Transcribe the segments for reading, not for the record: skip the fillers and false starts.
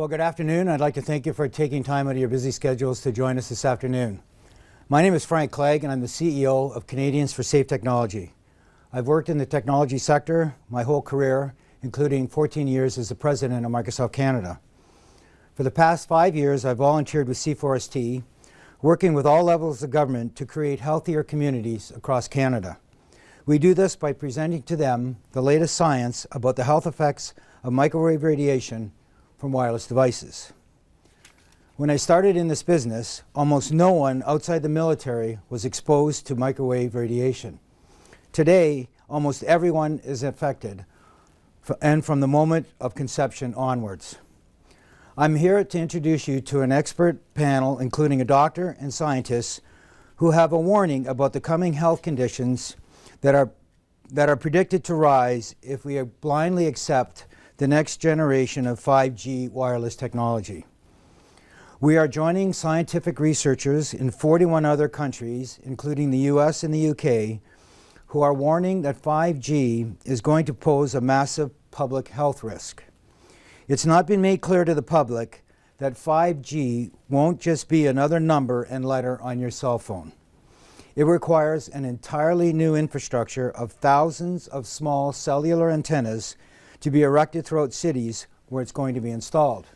Well, good afternoon. I'd like to thank you for taking time out of your busy schedules to join us this afternoon. My name is Frank Clegg, and I'm the CEO of Canadians for Safe Technology. I've worked in the technology sector my whole career, including 14 years as the president of Microsoft Canada. For the past 5 years, I've volunteered with C4ST, working with all levels of government to create healthier communities across Canada. We do this by presenting to them the latest science about the health effects of microwave radiation from wireless devices. When I started in this business, almost no one outside the military was exposed to microwave radiation. Today, almost everyone is affected, and from the moment of conception onwards. I'm here to introduce you to an expert panel, including a doctor and scientists who have a warning about the coming health conditions that are predicted to rise if we blindly accept the next generation of 5G wireless technology. We are joining scientific researchers in 41 other countries, including the US and the UK, who are warning that 5G is going to pose a massive public health risk. It's not been made clear to the public that 5G won't just be another number and letter on your cell phone. It requires an entirely new infrastructure of thousands of small cellular antennas to be erected throughout cities where it's going to be installed.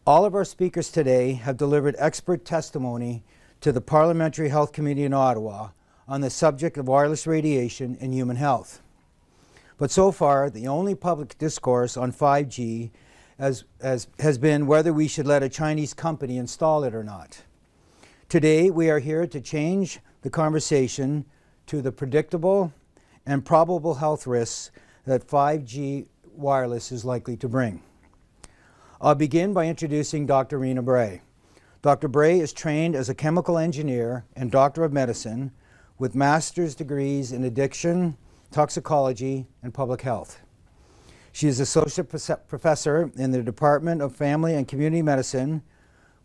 All of our speakers today have delivered expert testimony to the Parliamentary Health Committee in Ottawa on the subject of wireless radiation and human health. But so far, the only public discourse on 5G has been whether we should let a Chinese company install it or not. Today, we are here to change the conversation to the predictable and probable health risks that 5G wireless is likely to bring. I'll begin by introducing Dr. Rena Bray. Dr. Bray is trained as a chemical engineer and doctor of medicine with master's degrees in addiction, toxicology, and public health. She is associate professor in the Department of Family and Community Medicine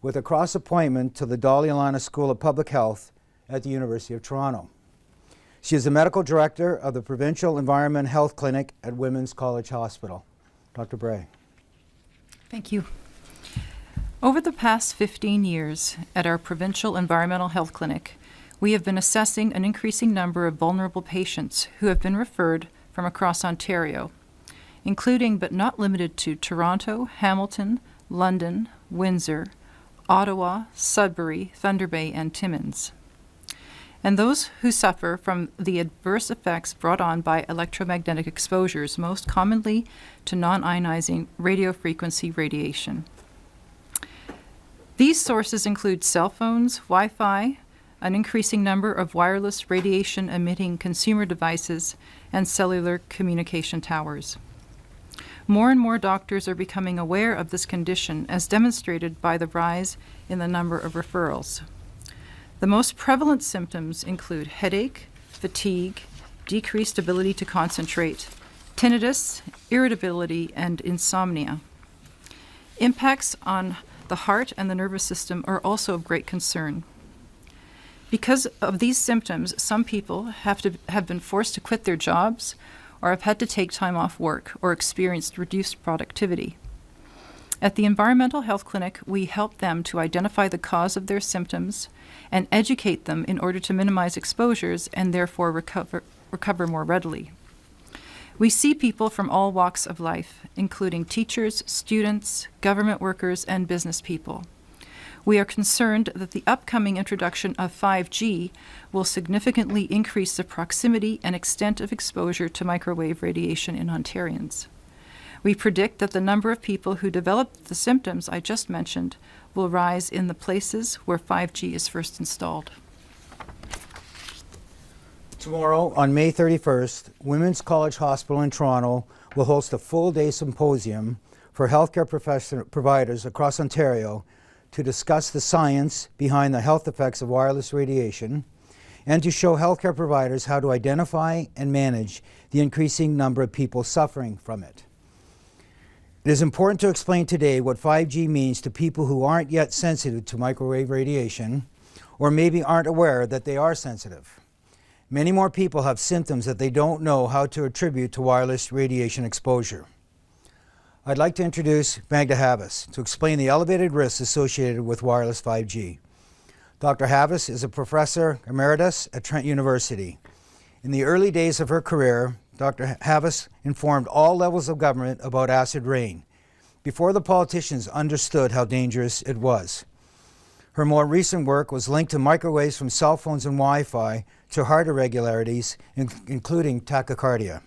with a cross appointment to the Dolly Alana School of Public Health at the University of Toronto. She is the medical director of the Provincial Environment Health Clinic at Women's College Hospital. Dr. Bray. Thank you. Over the past 15 years at our Provincial Environmental Health Clinic, we have been assessing an increasing number of vulnerable patients who have been referred from across Ontario, including but not limited to Toronto, Hamilton, London, Windsor, Ottawa, Sudbury, Thunder Bay, and Timmins, and those who suffer from the adverse effects brought on by electromagnetic exposures, most commonly to non-ionizing radiofrequency radiation. These sources include cell phones, Wi-Fi, an increasing number of wireless radiation-emitting consumer devices, and cellular communication towers. More and more doctors are becoming aware of this condition, as demonstrated by the rise in the number of referrals. The most prevalent symptoms include headache, fatigue, decreased ability to concentrate, tinnitus, irritability, and insomnia. Impacts on the heart and the nervous system are also of great concern. Because of these symptoms, some people have been forced to quit their jobs or have had to take time off work or experienced reduced productivity. At the Environmental Health Clinic, we help them to identify the cause of their symptoms and educate them in order to minimize exposures and therefore recover more readily. We see people from all walks of life, including teachers, students, government workers, and business people. We are concerned that the upcoming introduction of 5G will significantly increase the proximity and extent of exposure to microwave radiation in Ontarians. We predict that the number of people who develop the symptoms I just mentioned will rise in the places where 5G is first installed. Tomorrow, on May 31st, Women's College Hospital in Toronto will host a full-day symposium for healthcare providers across Ontario to discuss the science behind the health effects of wireless radiation and to show healthcare providers how to identify and manage the increasing number of people suffering from it. It is important to explain today what 5G means to people who aren't yet sensitive to microwave radiation or maybe aren't aware that they are sensitive. Many more people have symptoms that they don't know how to attribute to wireless radiation exposure. I'd like to introduce Magda Havas to explain the elevated risks associated with wireless 5G. Dr. Havas is a professor emeritus at Trent University. In the early days of her career, Dr. Havas informed all levels of government about acid rain, before the politicians understood how dangerous it was. Her more recent work was linked to microwaves from cell phones and Wi-Fi to heart irregularities, including tachycardia.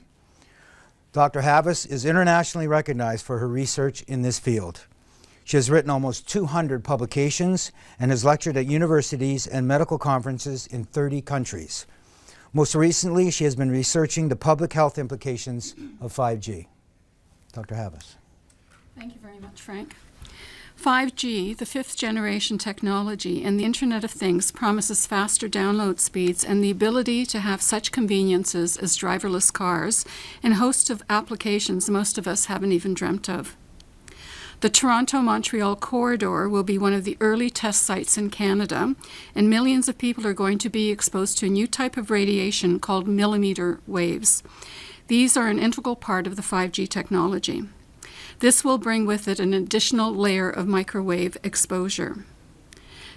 Dr. Havas is internationally recognized for her research in this field. She has written almost 200 publications and has lectured at universities and medical conferences in 30 countries. Most recently, she has been researching the public health implications of 5G. Dr. Havas. Thank you very much, Frank. 5G, the fifth generation technology, and the Internet of Things promises faster download speeds and the ability to have such conveniences as driverless cars and a host of applications most of us haven't even dreamt of. The Toronto-Montreal corridor will be one of the early test sites in Canada, and millions of people are going to be exposed to a new type of radiation called millimeter waves. These are an integral part of the 5G technology. This will bring with it an additional layer of microwave exposure.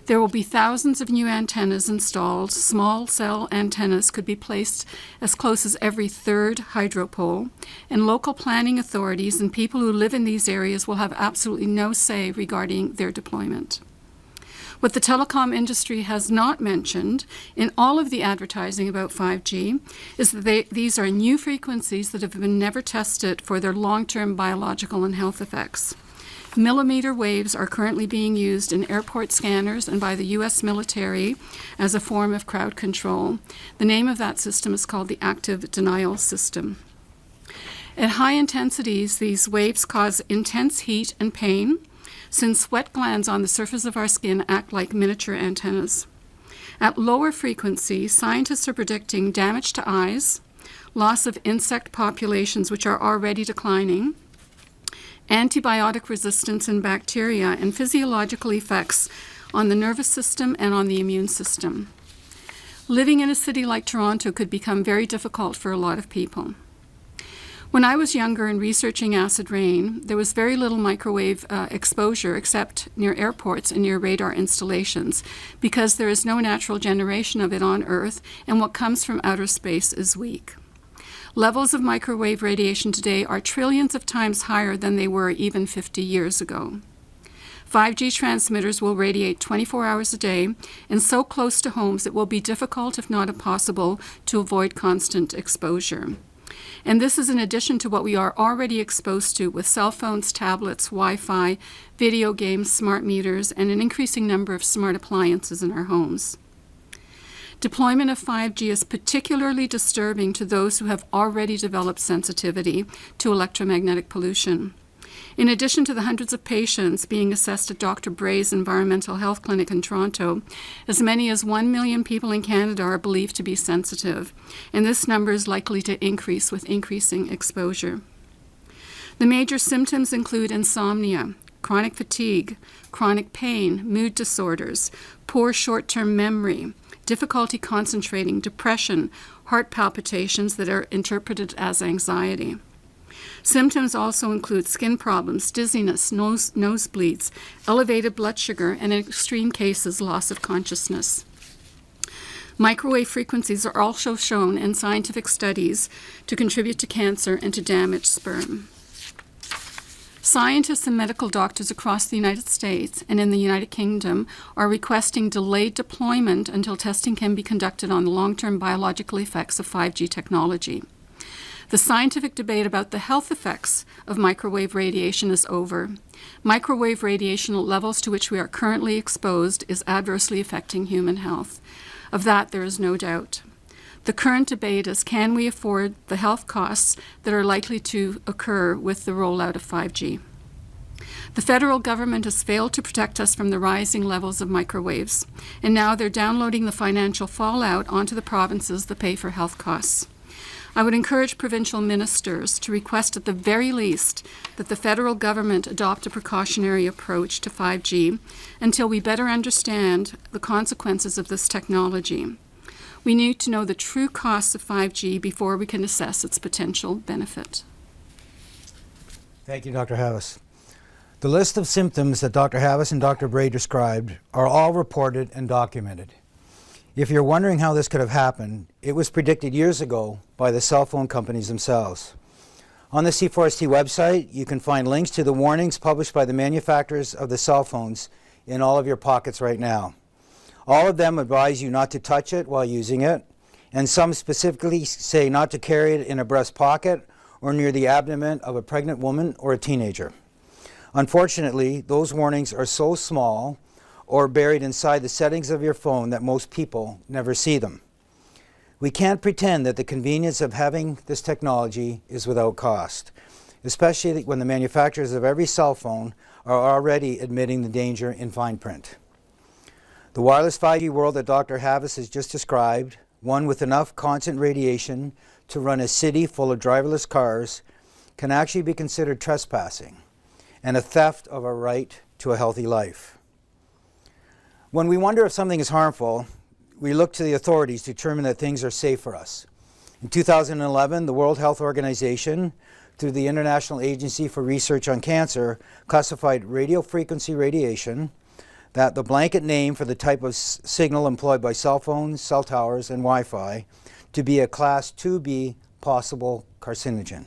There will be thousands of new antennas installed. Small cell antennas could be placed as close as every third hydropole, and local planning authorities and people who live in these areas will have absolutely no say regarding their deployment. What the telecom industry has not mentioned in all of the advertising about 5G is that these are new frequencies that have been never tested for their long-term biological and health effects. Millimeter waves are currently being used in airport scanners and by the U.S. military as a form of crowd control. The name of that system is called the active denial system. At high intensities, these waves cause intense heat and pain, since sweat glands on the surface of our skin act like miniature antennas. At lower frequencies, scientists are predicting damage to eyes, loss of insect populations which are already declining, antibiotic resistance in bacteria, and physiological effects on the nervous system and on the immune system. Living in a city like Toronto could become very difficult for a lot of people. When I was younger and researching acid rain, there was very little microwave exposure except near airports and near radar installations, because there is no natural generation of it on Earth, and what comes from outer space is weak. Levels of microwave radiation today are trillions of times higher than they were even 50 years ago. 5G transmitters will radiate 24 hours a day, and so close to homes it will be difficult, if not impossible, to avoid constant exposure. And this is in addition to what we are already exposed to with cell phones, tablets, Wi-Fi, video games, smart meters, and an increasing number of smart appliances in our homes. Deployment of 5G is particularly disturbing to those who have already developed sensitivity to electromagnetic pollution. In addition to the hundreds of patients being assessed at Dr. Bray's Environmental Health Clinic in Toronto, as many as 1 million people in Canada are believed to be sensitive, and this number is likely to increase with increasing exposure. The major symptoms include insomnia, chronic fatigue, chronic pain, mood disorders, poor short-term memory, difficulty concentrating, depression, heart palpitations that are interpreted as anxiety. Symptoms also include skin problems, dizziness, nosebleeds, elevated blood sugar, and in extreme cases, loss of consciousness. Microwave frequencies are also shown in scientific studies to contribute to cancer and to damage sperm. Scientists and medical doctors across the United States and in the United Kingdom are requesting delayed deployment until testing can be conducted on the long-term biological effects of 5G technology. The scientific debate about the health effects of microwave radiation is over. Microwave radiation levels to which we are currently exposed is adversely affecting human health. Of that, there is no doubt. The current debate is, can we afford the health costs that are likely to occur with the rollout of 5G? The federal government has failed to protect us from the rising levels of microwaves, and now they're downloading the financial fallout onto the provinces that pay for health costs. I would encourage provincial ministers to request at the very least that the federal government adopt a precautionary approach to 5G until we better understand the consequences of this technology. We need to know the true costs of 5G before we can assess its potential benefit. Thank you, Dr. Havas. The list of symptoms that Dr. Havas and Dr. Bray described are all reported and documented. If you're wondering how this could have happened, it was predicted years ago by the cell phone companies themselves. On the C4ST website, you can find links to the warnings published by the manufacturers of the cell phones in all of your pockets right now. All of them advise you not to touch it while using it, and some specifically say not to carry it in a breast pocket or near the abdomen of a pregnant woman or a teenager. Unfortunately, those warnings are so small or buried inside the settings of your phone that most people never see them. We can't pretend that the convenience of having this technology is without cost, especially when the manufacturers of every cell phone are already admitting the danger in fine print. The wireless 5G world that Dr. Havas has just described, one with enough constant radiation to run a city full of driverless cars, can actually be considered trespassing and a theft of our right to a healthy life. When we wonder if something is harmful, we look to the authorities to determine that things are safe for us. In 2011, the World Health Organization, through the International Agency for Research on Cancer, classified radiofrequency radiation, that the blanket name for the type of signal employed by cell phones, cell towers, and Wi-Fi, to be a Class 2B possible carcinogen.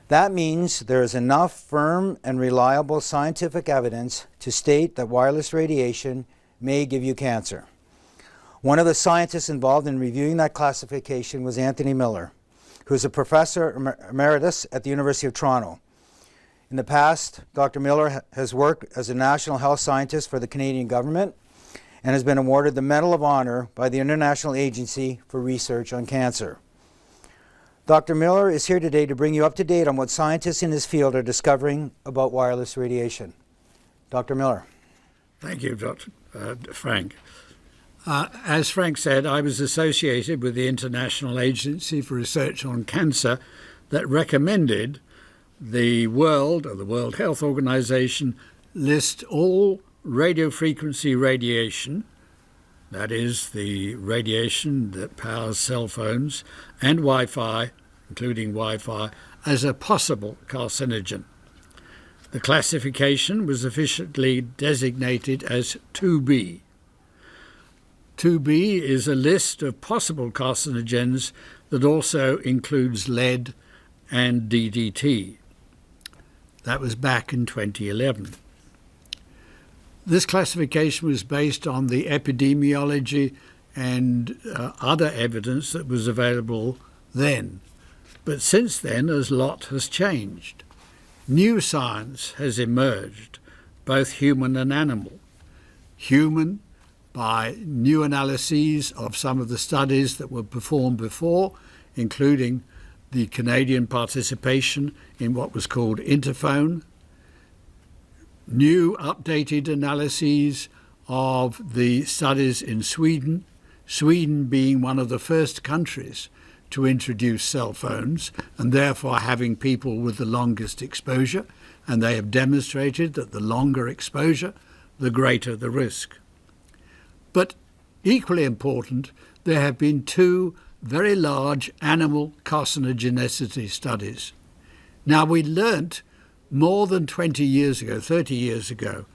That means there is enough firm and reliable scientific evidence to state that wireless radiation may give you cancer. One of the scientists involved in reviewing that classification was Anthony Miller, who is a professor emeritus at the University of Toronto. In the past, Dr. Miller has worked as a national health scientist for the Canadian government and has been awarded the Medal of Honor by the International Agency for Research on Cancer. Dr. Miller is here today to bring you up to date on what scientists in his field are discovering about wireless radiation. Dr. Miller. Thank you, Dr. Frank. As Frank said, I was associated with the International Agency for Research on Cancer that recommended the World Health Organization list all radiofrequency radiation, that is the radiation that powers cell phones and Wi-Fi, including Wi-Fi, as a possible carcinogen. The classification was officially designated as 2B. 2B is a list of possible carcinogens that also includes lead and DDT. That was back in 2011. This classification was based on the epidemiology and other evidence that was available then. But since then, a lot has changed. New science has emerged, both human and animal. Human, by new analyses of some of the studies that were performed before, including the Canadian participation in what was called Interphone, new updated analyses of the studies in Sweden, Sweden being one of the first countries to introduce cell phones and therefore having people with the longest exposure, and they have demonstrated that the longer exposure, the greater the risk. But equally important, there have been two very large animal carcinogenicity studies. Now, we learnt more than 20 years ago, 30 years ago,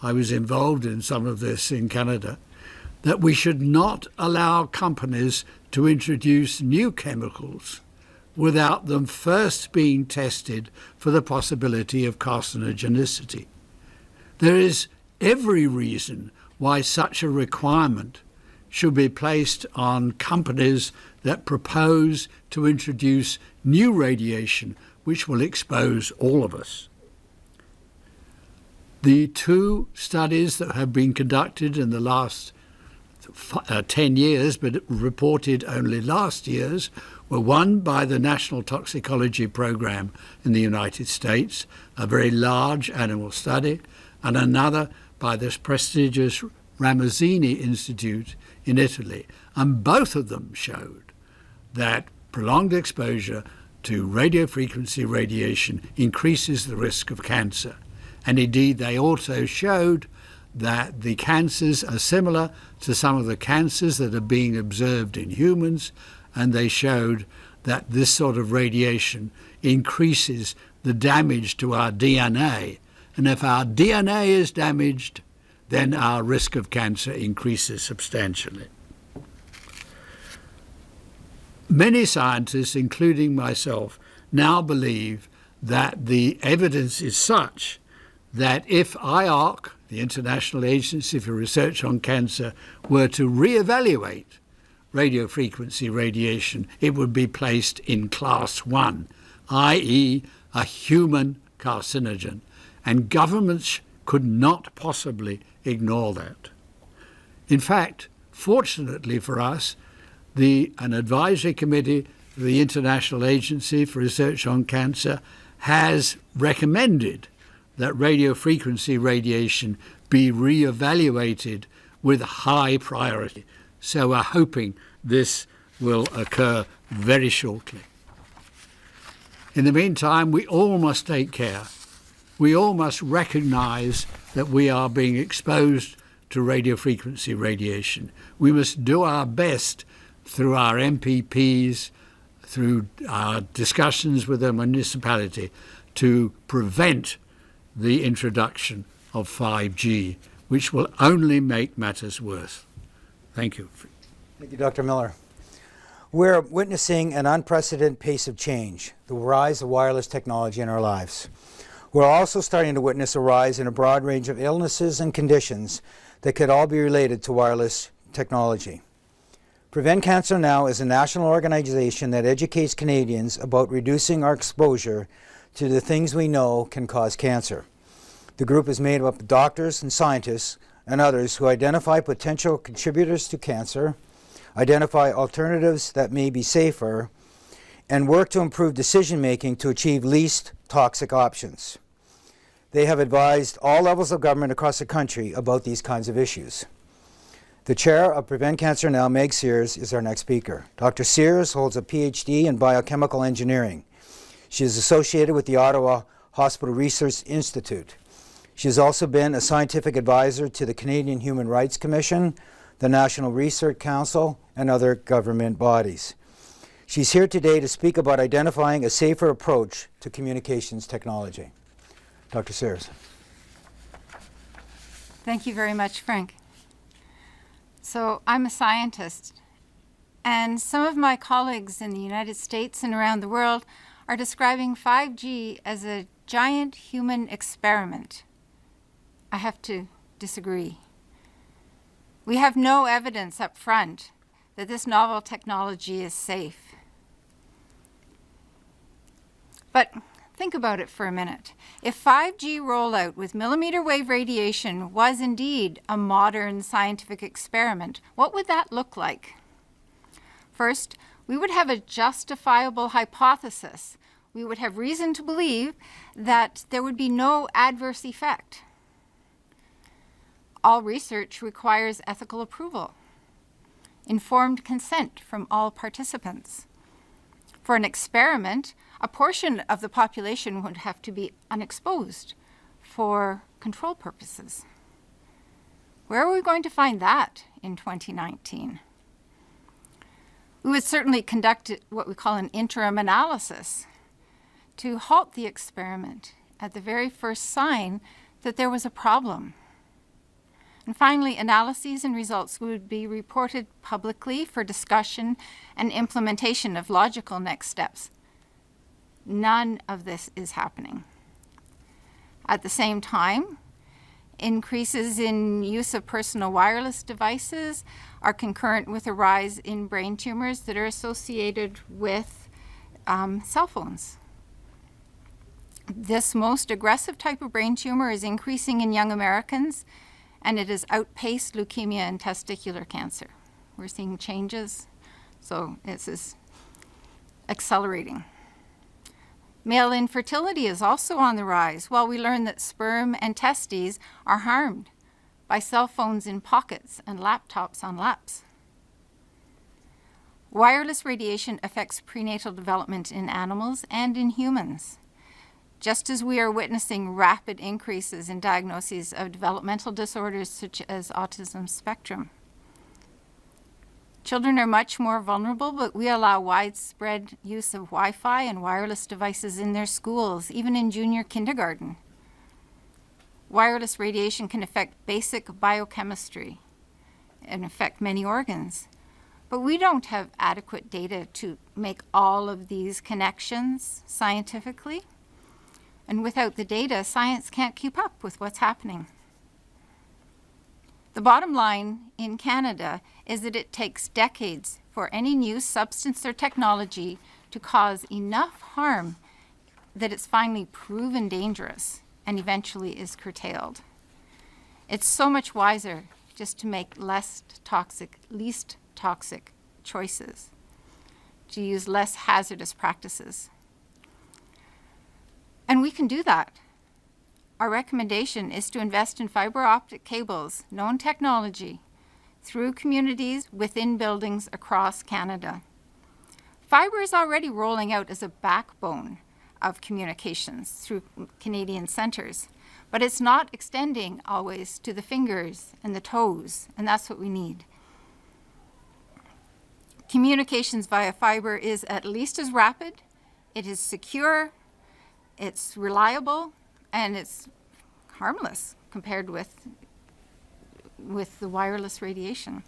I was involved in some of this in Canada, that we should not allow companies to introduce new chemicals without them first being tested for the possibility of carcinogenicity. There is every reason why such a requirement should be placed on companies that propose to introduce new radiation which will expose all of us. The two studies that have been conducted in the last 10 years, but reported only last year's, were one by the National Toxicology Program in the United States, a very large animal study, and another by this prestigious Ramazzini Institute in Italy. And both of them showed that prolonged exposure to radiofrequency radiation increases the risk of cancer. And indeed, they also showed that the cancers are similar to some of the cancers that are being observed in humans, and they showed that this sort of radiation increases the damage to our DNA. And if our DNA is damaged, then our risk of cancer increases substantially. Many scientists, including myself, now believe that the evidence is such that if IARC, the International Agency for Research on Cancer, were to reevaluate radiofrequency radiation, it would be placed in class 1, i.e. a human carcinogen, and governments could not possibly ignore that. In fact, fortunately for us, an advisory committee of the International Agency for Research on Cancer has recommended that radiofrequency radiation be re-evaluated with high priority. So we're hoping this will occur very shortly. In the meantime, we all must take care. We all must recognize that we are being exposed to radiofrequency radiation. We must do our best through our MPPs, through our discussions with the municipality, to prevent the introduction of 5G, which will only make matters worse. Thank you. Thank you, Dr. Miller. We're witnessing an unprecedented pace of change, the rise of wireless technology in our lives. We're also starting to witness a rise in a broad range of illnesses and conditions that could all be related to wireless technology. Prevent Cancer Now is a national organization that educates Canadians about reducing our exposure to the things we know can cause cancer. The group is made up of doctors and scientists and others who identify potential contributors to cancer, identify alternatives that may be safer, and work to improve decision-making to achieve least toxic options. They have advised all levels of government across the country about these kinds of issues. The chair of Prevent Cancer Now, Meg Sears, is our next speaker. Dr. Sears holds a PhD in biochemical engineering. She is associated with the Ottawa Hospital Research Institute. She has also been a scientific advisor to the Canadian Human Rights Commission, the National Research Council, and other government bodies. She's here today to speak about identifying a safer approach to communications technology. Dr. Sears. Thank you very much, Frank. So I'm a scientist, and some of my colleagues in the United States and around the world are describing 5G as a giant human experiment. I have to disagree. We have no evidence up front that this novel technology is safe. But think about it for a minute. If 5G rollout with millimeter wave radiation was indeed a modern scientific experiment, what would that look like? First, we would have a justifiable hypothesis. We would have reason to believe that there would be no adverse effect. All research requires ethical approval, informed consent from all participants. For an experiment, a portion of the population would have to be unexposed for control purposes. Where are we going to find that in 2019? We would certainly conduct what we call an interim analysis to halt the experiment at the very first sign that there was a problem. And finally, analyses and results would be reported publicly for discussion and implementation of logical next steps. None of this is happening. At the same time, increases in use of personal wireless devices are concurrent with a rise in brain tumors that are associated with cell phones. This most aggressive type of brain tumor is increasing in young Americans, and it has outpaced leukemia and testicular cancer. We're seeing changes, so this is accelerating. Male infertility is also on the rise, while we learn that sperm and testes are harmed by cell phones in pockets and laptops on laps. Wireless radiation affects prenatal development in animals and in humans, just as we are witnessing rapid increases in diagnoses of developmental disorders such as autism spectrum. Children are much more vulnerable, but we allow widespread use of Wi-Fi and wireless devices in their schools, even in junior kindergarten. Wireless radiation can affect basic biochemistry and affect many organs. But we don't have adequate data to make all of these connections scientifically. And without the data, science can't keep up with what's happening. The bottom line in Canada is that it takes decades for any new substance or technology to cause enough harm that it's finally proven dangerous and eventually is curtailed. It's so much wiser just to make least toxic choices, to use less hazardous practices. And we can do that. Our recommendation is to invest in fiber optic cables, known technology, through communities within buildings across Canada. Fiber is already rolling out as a backbone of communications through Canadian centres, but it's not extending always to the fingers and the toes, and that's what we need. Communications via fiber is at least as rapid, it is secure, it's reliable, and it's harmless compared with the wireless radiation.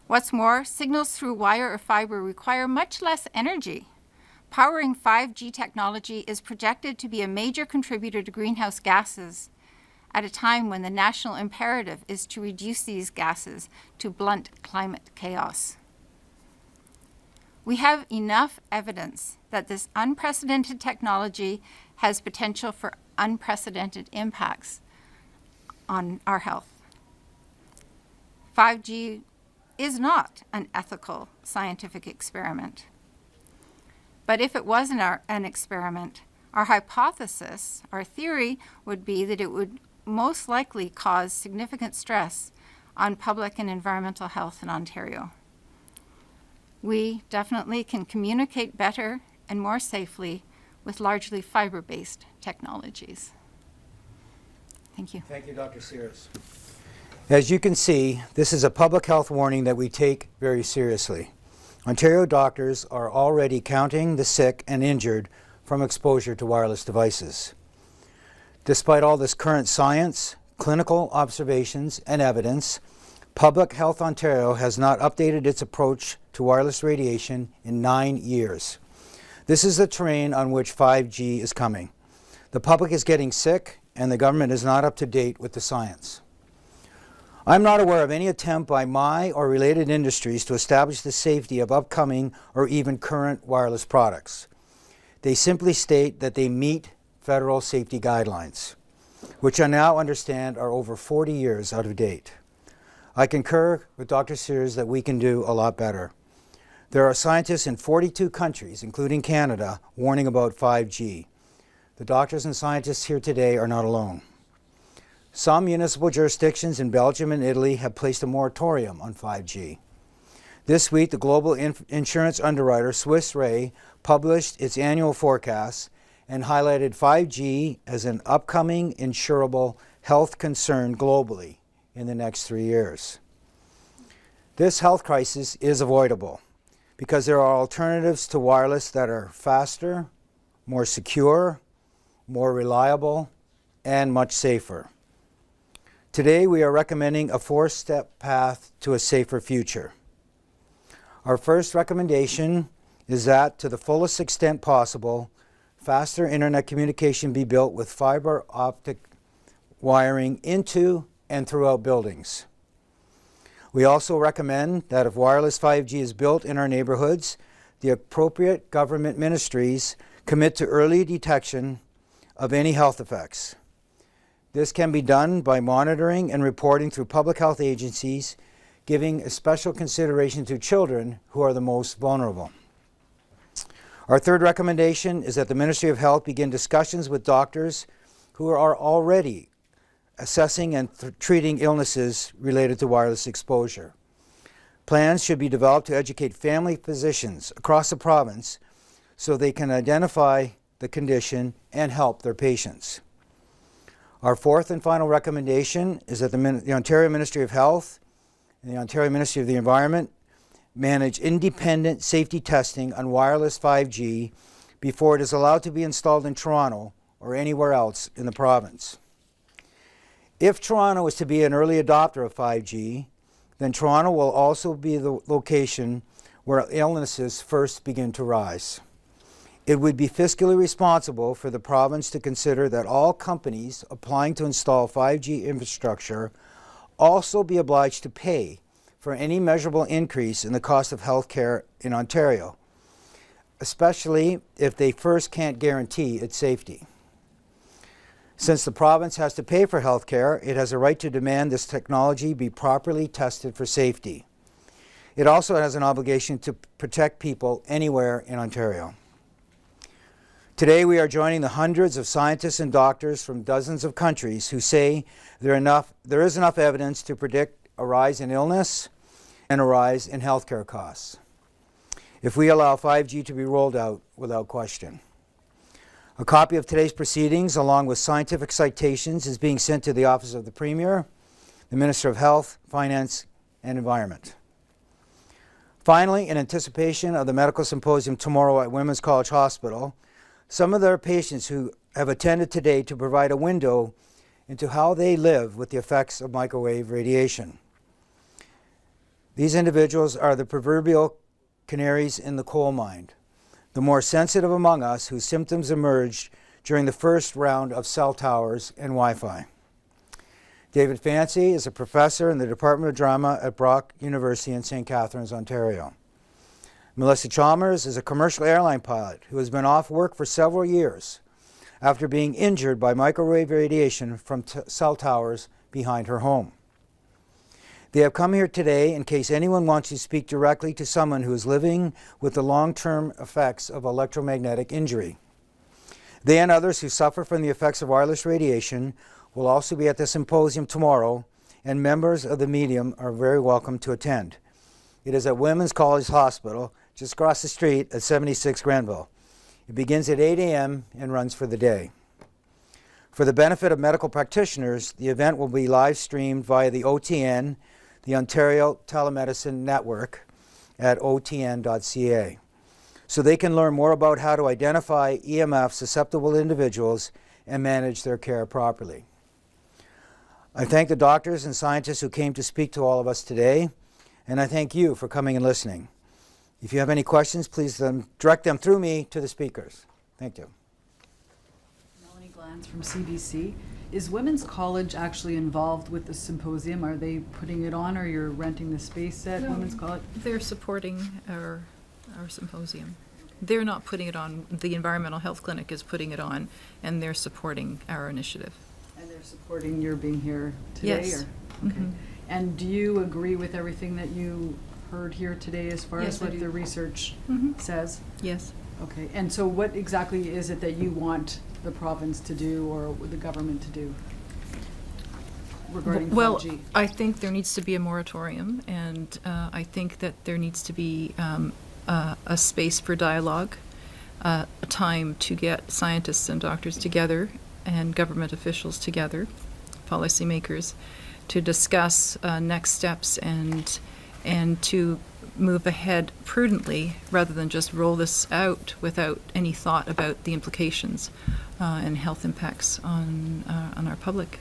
What's more, signals through wire or fiber require much less energy. Powering 5G technology is projected to be a major contributor to greenhouse gases at a time when the national imperative is to reduce these gases to blunt climate chaos. We have enough evidence that this unprecedented technology has potential for unprecedented impacts on our health. 5G is not an ethical scientific experiment. But if it was an experiment, our hypothesis, our theory, would be that it would most likely cause significant stress on public and environmental health in Ontario. We definitely can communicate better and more safely with largely fiber-based technologies. Thank you. Thank you, Dr. Sears. As you can see, this is a public health warning that we take very seriously. Ontario doctors are already counting the sick and injured from exposure to wireless devices. Despite all this current science, clinical observations, and evidence, Public Health Ontario has not updated its approach to wireless radiation in 9 years. This is the terrain on which 5G is coming. The public is getting sick, and the government is not up to date with the science. I'm not aware of any attempt by my or related industries to establish the safety of upcoming or even current wireless products. They simply state that they meet federal safety guidelines, which I now understand are over 40 years out of date. I concur with Dr. Sears that we can do a lot better. There are scientists in 42 countries, including Canada, warning about 5G. The doctors and scientists here today are not alone. Some municipal jurisdictions in Belgium and Italy have placed a moratorium on 5G. This week, the global insurance underwriter Swiss Re published its annual forecast and highlighted 5G as an upcoming insurable health concern globally in the next 3 years. This health crisis is avoidable because there are alternatives to wireless that are faster, more secure, more reliable, and much safer. Today, we are recommending a 4-step path to a safer future. Our first recommendation is that, to the fullest extent possible, faster internet communication be built with fiber optic wiring into and throughout buildings. We also recommend that if wireless 5G is built in our neighborhoods, the appropriate government ministries commit to early detection of any health effects. This can be done by monitoring and reporting through public health agencies, giving a special consideration to children who are the most vulnerable. Our third recommendation is that the Ministry of Health begin discussions with doctors who are already assessing and treating illnesses related to wireless exposure. Plans should be developed to educate family physicians across the province so they can identify the condition and help their patients. Our fourth and final recommendation is that the Ontario Ministry of Health and the Ontario Ministry of the Environment manage independent safety testing on wireless 5G before it is allowed to be installed in Toronto or anywhere else in the province. If Toronto is to be an early adopter of 5G, then Toronto will also be the location where illnesses first begin to rise. It would be fiscally responsible for the province to consider that all companies applying to install 5G infrastructure also be obliged to pay for any measurable increase in the cost of health care in Ontario, especially if they first can't guarantee its safety. Since the province has to pay for health care, it has a right to demand this technology be properly tested for safety. It also has an obligation to protect people anywhere in Ontario. Today we are joining the hundreds of scientists and doctors from dozens of countries who say there is enough evidence to predict a rise in illness and a rise in healthcare costs if we allow 5G to be rolled out without question. A copy of today's proceedings, along with scientific citations, is being sent to the Office of the Premier, the Minister of Health, Finance, and Environment. Finally, in anticipation of the medical symposium tomorrow at Women's College Hospital, some of their patients who have attended today to provide a window into how they live with the effects of microwave radiation. These individuals are the proverbial canaries in the coal mine, the more sensitive among us whose symptoms emerged during the first round of cell towers and Wi-Fi. David Fancy is a professor in the Department of Drama at Brock University in St. Catharines, Ontario. Melissa Chalmers is a commercial airline pilot who has been off work for several years after being injured by microwave radiation from cell towers behind her home. They have come here today in case anyone wants to speak directly to someone who is living with the long-term effects of electromagnetic injury. They and others who suffer from the effects of wireless radiation will also be at the symposium tomorrow, and members of the medium are very welcome to attend. It is at Women's College Hospital, just across the street at 76 Granville. It begins at 8 a.m. and runs for the day. For the benefit of medical practitioners, the event will be live streamed via the OTN, the Ontario Telemedicine Network, at otn.ca, so they can learn more about how to identify EMF-susceptible individuals and manage their care properly. I thank the doctors and scientists who came to speak to all of us today, and I thank you for coming and listening. If you have any questions, please direct them through me to the speakers. Thank you. Melanie Glantz from CBC. Is Women's College actually involved with the symposium? Are they putting it on, or you're renting the space at Women's College? They're supporting our symposium. They're not putting it on. The Environmental Health Clinic is putting it on, and they're supporting our initiative. And they're supporting your being here today? Yes. Or? Okay. Mhm. And do you agree with everything that you heard here today as far Yes, as I what do. the research says? Yes. Okay. And so what exactly is it that you want the province to do or the government to do regarding 5G? Well, I think there needs to be a moratorium, and I think that there needs to be a space for dialogue, a time to get scientists and doctors together and government officials together, policymakers, to discuss next steps and to move ahead prudently rather than just roll this out without any thought about the implications and health impacts on our public.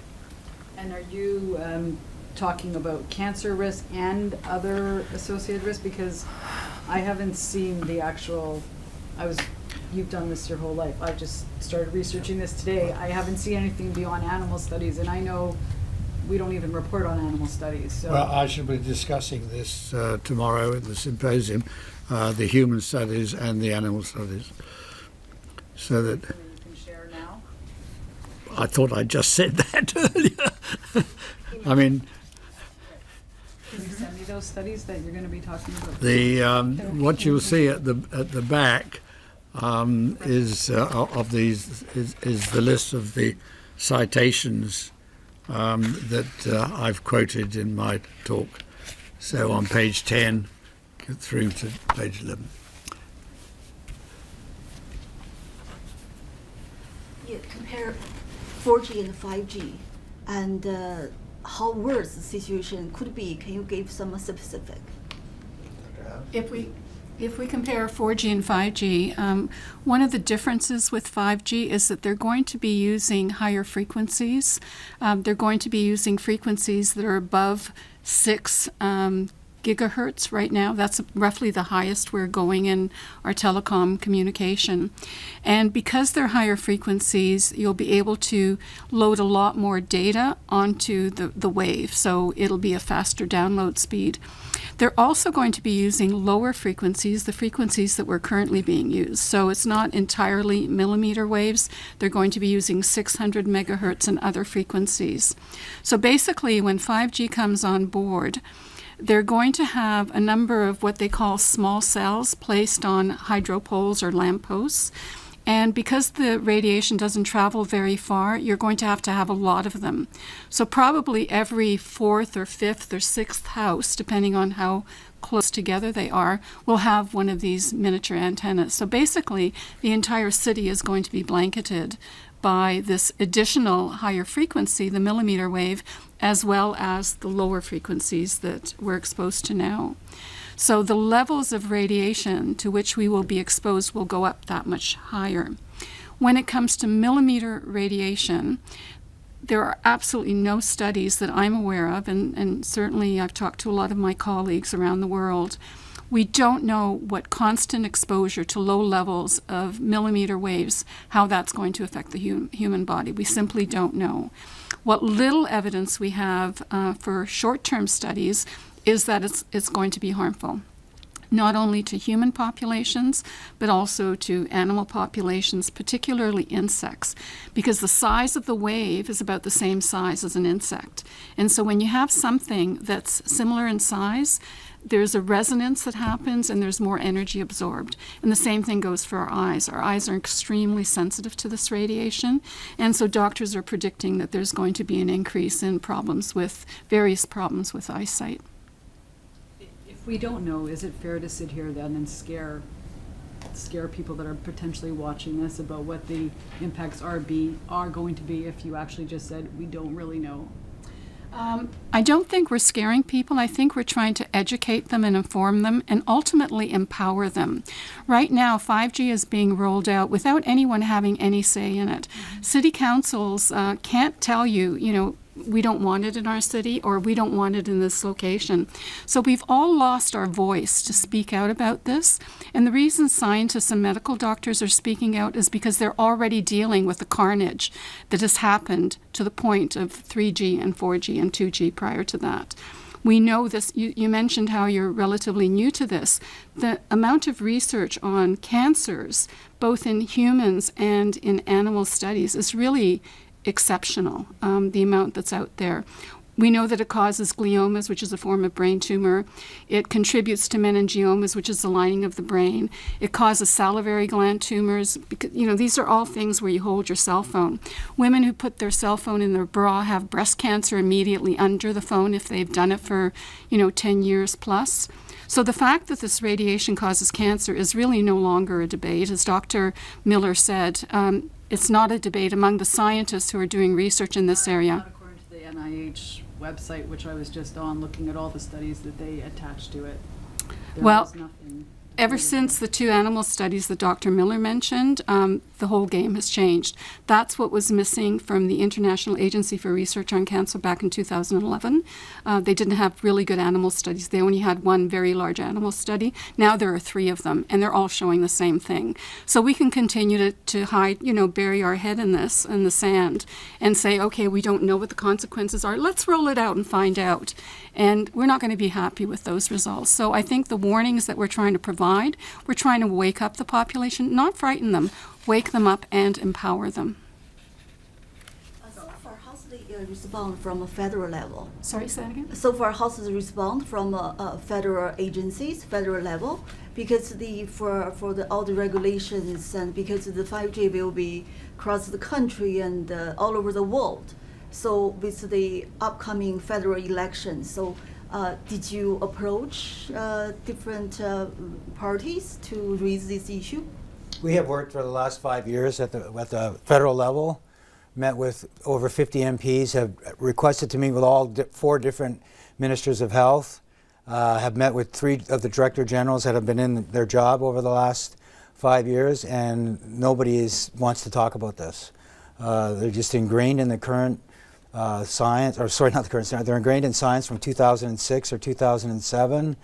And are you talking about cancer risk and other associated risks? Because I haven't seen the actual, you've done this your whole life. I just started researching this today. I haven't seen anything beyond animal studies, and I know we don't even report on animal studies, so. Well, I shall be discussing this tomorrow at the symposium, the human studies and the animal studies. So that You can share now. I thought I just said that earlier. I mean, Can you send me those studies that you're going to be talking about? the what you'll see at the back is of these is the list of the citations that I've quoted in my talk. So on page 10 through to page 11. Yeah, compare 4G and 5G, and how worse the situation could be? Can you give some specific? If we compare 4G and 5G, one of the differences with 5G is that they're going to be using higher frequencies. They're going to be using frequencies that are above 6 gigahertz right now. That's roughly the highest we're going in our telecom communication. And because they're higher frequencies, you'll be able to load a lot more data onto the wave, so it'll be a faster download speed. They're also going to be using lower frequencies, the frequencies that were currently being used. So it's not entirely millimeter waves. They're going to be using 600 megahertz and other frequencies. So basically, when 5G comes on board, they're going to have a number of what they call small cells placed on hydro poles or lampposts. And because the radiation doesn't travel very far, you're going to have a lot of them. So probably every fourth or fifth or sixth house, depending on how close together they are, will have one of these miniature antennas. So basically, the entire city is going to be blanketed by this additional higher frequency, the millimeter wave, as well as the lower frequencies that we're exposed to now. So the levels of radiation to which we will be exposed will go up that much higher. When it comes to millimeter radiation, there are absolutely no studies that I'm aware of, and certainly I've talked to a lot of my colleagues around the world. We don't know what constant exposure to low levels of millimeter waves, how that's going to affect the human body. We simply don't know. What little evidence we have for short-term studies is that it's going to be harmful, not only to human populations, but also to animal populations, particularly insects, because the size of the wave is about the same size as an insect. And so when you have something that's similar in size, there's a resonance that happens and there's more energy absorbed. And the same thing goes for our eyes. Our eyes are extremely sensitive to this radiation. And so doctors are predicting that there's going to be an increase in various problems with eyesight. If we don't know, is it fair to sit here then and scare people that are potentially watching this about what the impacts are going to be if you actually just said, we don't really know? I don't think we're scaring people. I think we're trying to educate them and inform them and ultimately empower them. Right now, 5G is being rolled out without anyone having any say in it. City councils can't tell you, we don't want it in our city or we don't want it in this location. So we've all lost our voice to speak out about this. And the reason scientists and medical doctors are speaking out is because they're already dealing with the carnage that has happened to the point of 3G and 4G and 2G prior to that. We know this. You mentioned how you're relatively new to this. The amount of research on cancers, both in humans and in animal studies, is really exceptional, the amount that's out there. We know that it causes gliomas, which is a form of brain tumor. It contributes to meningiomas, which is the lining of the brain. It causes salivary gland tumors. Because, these are all things where you hold your cell phone. Women who put their cell phone in their bra have breast cancer immediately under the phone if they've done it for, 10 years plus. So the fact that this radiation causes cancer is really no longer a debate. As Dr. Miller said, it's not a debate among the scientists who are doing research in this area. Not according to the NIH website, which I was just on, looking at all the studies that they attached to it. There was nothing. Ever since the 2 animal studies that Dr. Miller mentioned, the whole game has changed. That's what was missing from the International Agency for Research on Cancer back in 2011. They didn't have really good animal studies. They only had one very large animal study. Now there are 3 of them, and they're all showing the same thing. So we can continue to hide, bury our head in the sand, and say, okay, we don't know what the consequences are. Let's roll it out and find out. And we're not going to be happy with those results. So I think the warnings that we're trying to provide, we're trying to wake up the population, not frighten them, wake them up and empower them. So far, how's the response from a federal level? Sorry, say that again? So far, how's the response from federal agencies, federal level? Because all the regulations and because the 5G will be across the country and all over the world. So with the upcoming federal election, did you approach different parties to raise this issue? We have worked for the last 5 years at the federal level met with over 50 MPs, have requested to meet with all 4 different ministers of health, have met with 3 of the director generals that have been in their job over the last 5 years, and nobody wants to talk about this. They're just ingrained in the current science, or sorry, not the current science, they're ingrained in science from 2006 or 2007.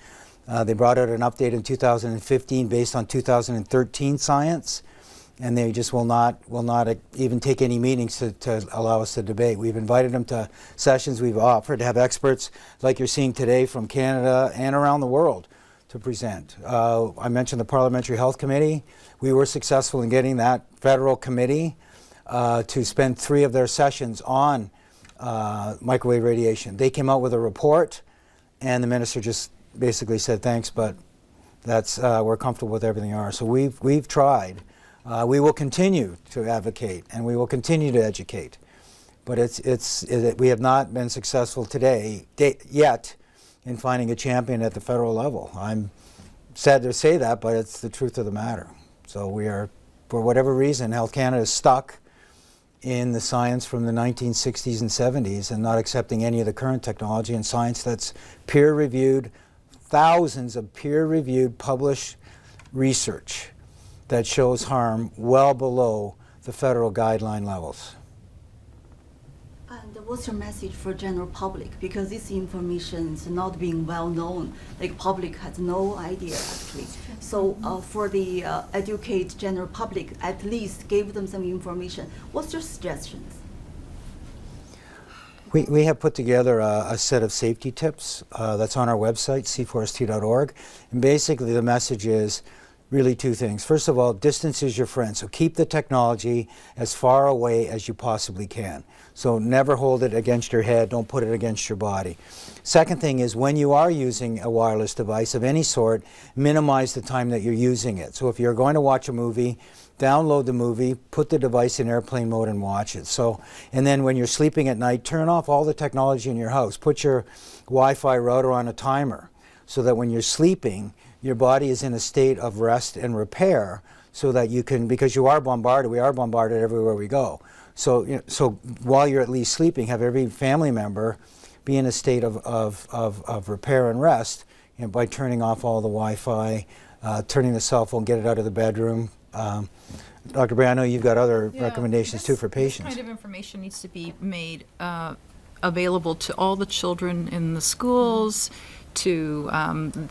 They brought out an update in 2015 based on 2013 science, and they just will not even take any meetings to allow us to debate. We've invited them to sessions. We've offered to have experts like you're seeing today from Canada and around the world to present. I mentioned the Parliamentary Health Committee. We were successful in getting that federal committee to spend 3 of their sessions on microwave radiation. They came out with a report, and the minister just basically said thanks, but that's we're comfortable with everything are. So we've tried. We will continue to advocate, and we will continue to educate, but we have not been successful yet in finding a champion at the federal level. I'm sad to say that, but it's the truth of the matter. So we are, for whatever reason, Health Canada is stuck in the science from the 1960s and 70s and not accepting any of the current technology and science that's peer-reviewed, thousands of peer-reviewed published research that shows harm well below the federal guideline levels. And what's your message for general public? Because this information is not being well known, like public has no idea actually. So for the educate general public, at least give them some information. What's your suggestions? We have put together a set of safety tips that's on our website, c4st.org, and basically the message is really 2 things. First of all, distance is your friend, so keep the technology as far away as you possibly can. So never hold it against your head, don't put it against your body. Second thing is, when you are using a wireless device of any sort, minimize the time that you're using it. So if you're going to watch a movie, download the movie, put the device in airplane mode and watch it. So, and then when you're sleeping at night, turn off all the technology in your house. Put your Wi-Fi router on a timer so that when you're sleeping, your body is in a state of rest and repair, so that you can, because we are bombarded everywhere we go. So, so while you're at least sleeping, have every family member be in a state of repair and rest, by turning off all the Wi-Fi, turning the cell phone, get it out of the bedroom. Dr. Bray, I know you've got other recommendations too for patients. This kind of information needs to be made available to all the children in the schools, to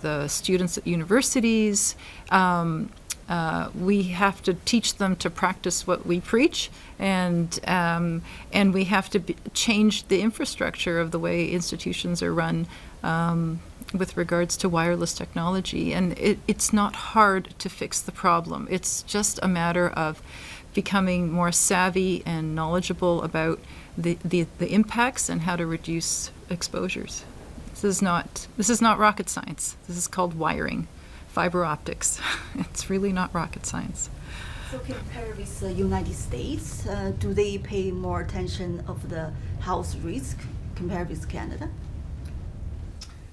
the students at universities. We have to teach them to practice what we preach, and we have to change the infrastructure of the way institutions are run with regards to wireless technology. And it's not hard to fix the problem. It's just a matter of becoming more savvy and knowledgeable about the impacts and how to reduce exposures. This is not rocket science. This is called wiring, fiber optics. It's really not rocket science. So compare with the United States, do they pay more attention of the health risk compared with Canada?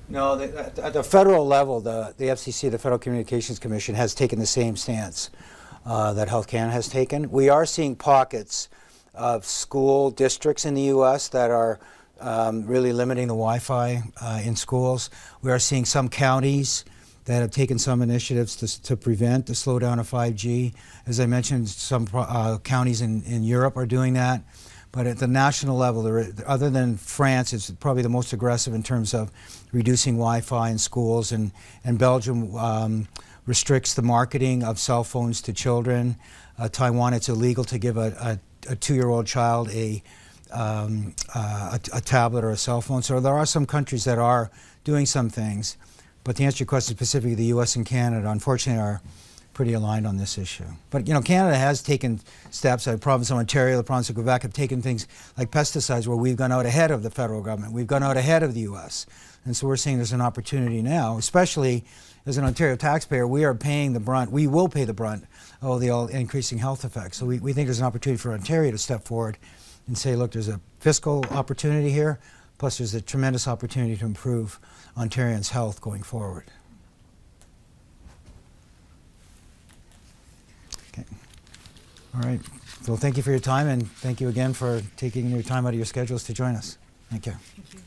No, at the federal level, the FCC, the Federal Communications Commission, has taken the same stance that Health Canada has taken. We are seeing pockets of school districts in the U.S. that are really limiting the Wi-Fi in schools. We are seeing some counties that have taken some initiatives to prevent the slowdown of 5G. As I mentioned, some counties in Europe are doing that. But at the national level, other than France, it's probably the most aggressive in terms of reducing Wi-Fi in schools. And Belgium restricts the marketing of cell phones to children. Taiwan, it's illegal to give a 2-year-old child a tablet or a cell phone. So there are some countries that are doing some things. But to answer your question specifically, the U.S. and Canada, unfortunately, are pretty aligned on this issue. But Canada has taken steps. The province of Ontario, the province of Quebec have taken things like pesticides, where we've gone out ahead of the federal government. We've gone out ahead of the U.S. And so we're seeing there's an opportunity now, especially as an Ontario taxpayer, we are paying the brunt. We will pay the brunt of the increasing health effects. So we think there's an opportunity for Ontario to step forward and say, look, there's a fiscal opportunity here, plus there's a tremendous opportunity to improve Ontarians' health going forward. Okay. All right. Well, thank you for your time, and thank you again for taking your time out of your schedules to join us. Thank you. Thank you.